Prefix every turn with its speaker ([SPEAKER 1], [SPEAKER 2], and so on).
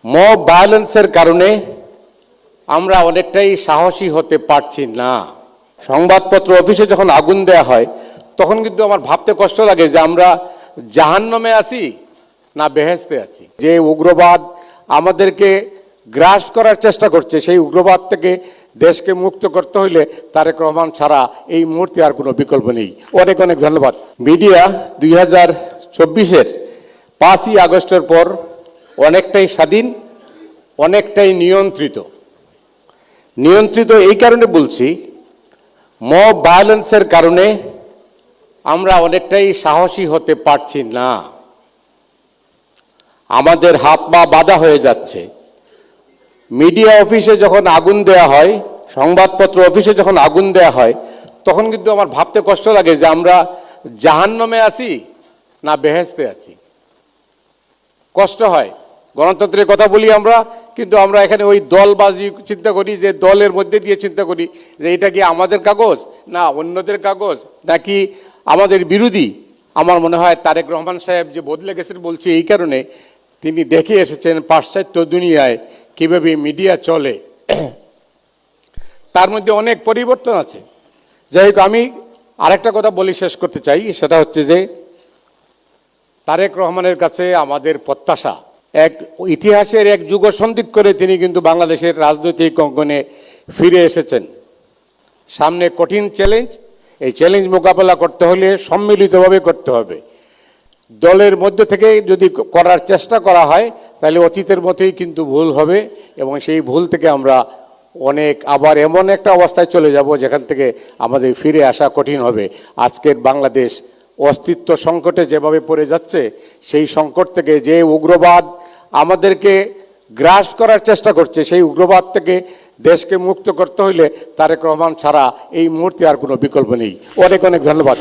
[SPEAKER 1] Mob ভায়োলেন্সের কারণে আমরা অনেকটাই সাহসী হতে পারছি না। সংবাদপত্র অফিসে যখন আগুন দেয়া হয় তখন কিন্তু আমার ভাবতে কষ্ট লাগে যে আমরা জাহান্নামে আছি না বেহেশতে আছি। যে উগ্রবাদ আমাদেরকে গ্রাস করার চেষ্টা করছে সেই উগ্রবাদ থেকে দেশকে মুক্ত করতে হইলে তারেক রহমান ছাড়া এই মুহূর্তে আর কোনো বিকল্প নেই। অনেক অনেক ধন্যবাদ। মিডিয়া 2024-এর 5ই আগস্টের পর অনেকটাই স্বাধীন, অনেকটাই নিয়ন্ত্রিত এই কারণে বলছি, মব ভায়োলেন্সের কারণে আমরা অনেকটাই সাহসী হতে পারছি না। আমাদের হাত পা বাঁধা হয়ে যাচ্ছে। মিডিয়া অফিসে যখন আগুন দেয়া হয়, সংবাদপত্র অফিসে যখন আগুন দেয়া হয় তখন কিন্তু আমার ভাবতে কষ্ট লাগে যে আমরা জাহান্নামে আছি না বেহেশতে আছি। কষ্ট হয়। গণতন্ত্রের কথা বলি আমরা, কিন্তু আমরা এখানে ওই দলবাজি চিন্তা করি, যে দলের মধ্যে দিয়ে চিন্তা করি যে এটা কি আমাদের কাগজ না অন্যদের কাগজ নাকি আমাদের বিরোধী। আমার মনে হয় তারেক রহমান সাহেব যে বদলে গেছেন বলছি এই কারণে, তিনি দেখে এসেছেন পাশ্চাত্য দুনিয়ায় কীভাবে মিডিয়া চলে, তার মধ্যে অনেক পরিবর্তন আছে। যাই হোক, আমি আরেকটা কথা বলি শেষ করতে চাই, সেটা হচ্ছে যে তারেক রহমানের কাছে আমাদের প্রত্যাশা, এক ইতিহাসের এক যুগ সন্ধিক করে তিনি কিন্তু বাংলাদেশের রাজনৈতিক অঙ্গনে ফিরে এসেছেন। সামনে কঠিন চ্যালেঞ্জ, এই চ্যালেঞ্জ মোকাবেলা করতে হলে সম্মিলিতভাবে করতে হবে। দলের মধ্যে থেকে যদি করার চেষ্টা করা হয় তাহলে অতীতের মতোই কিন্তু ভুল হবে, এবং সেই ভুল থেকে আমরা আবার এমন একটা অবস্থায় চলে যাব যেখান থেকে আমাদের ফিরে আসা কঠিন হবে। আজকের বাংলাদেশ অস্তিত্ব সংকটে যেভাবে পড়ে যাচ্ছে, সেই সংকট থেকে যে উগ্রবাদ আমাদেরকে গ্রাস করার চেষ্টা করছে সেই উগ্রবাদ থেকে দেশকে মুক্ত করতে হইলে তারেক রহমান ছাড়া এই মুহূর্তে আর কোনো বিকল্প নেই। অনেক অনেক ধন্যবাদ।